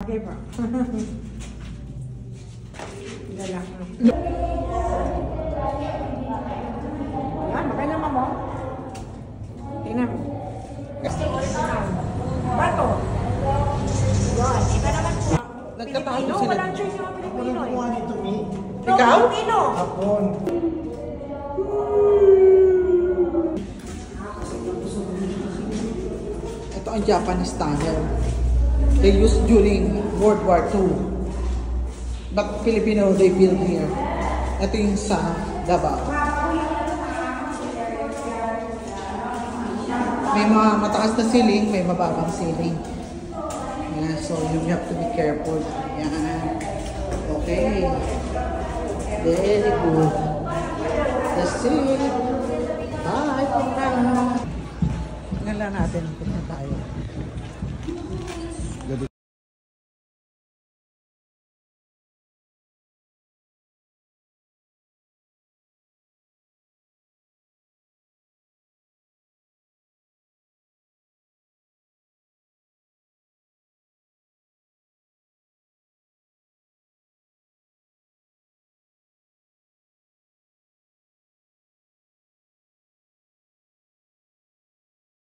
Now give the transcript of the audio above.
Okay po. Galak na. Yan, maganda mo. Tingnan mo. Kasi original. Bato. Yun, iba naman po. Pilipino, walang choice yung Pilipino eh. Walang nito, Mi. Ikaw? Pilipino. Hapon. Ito ang Japanese tunnel. They used during World War II. But Filipino, they build here. Ito yung sa Davao. May mga mataas na ceiling, may mababang ceiling. Yeah, so you have to be careful. Yan. Okay. Very good. That's it. Bye for now. Tingnan lang natin kung tayo.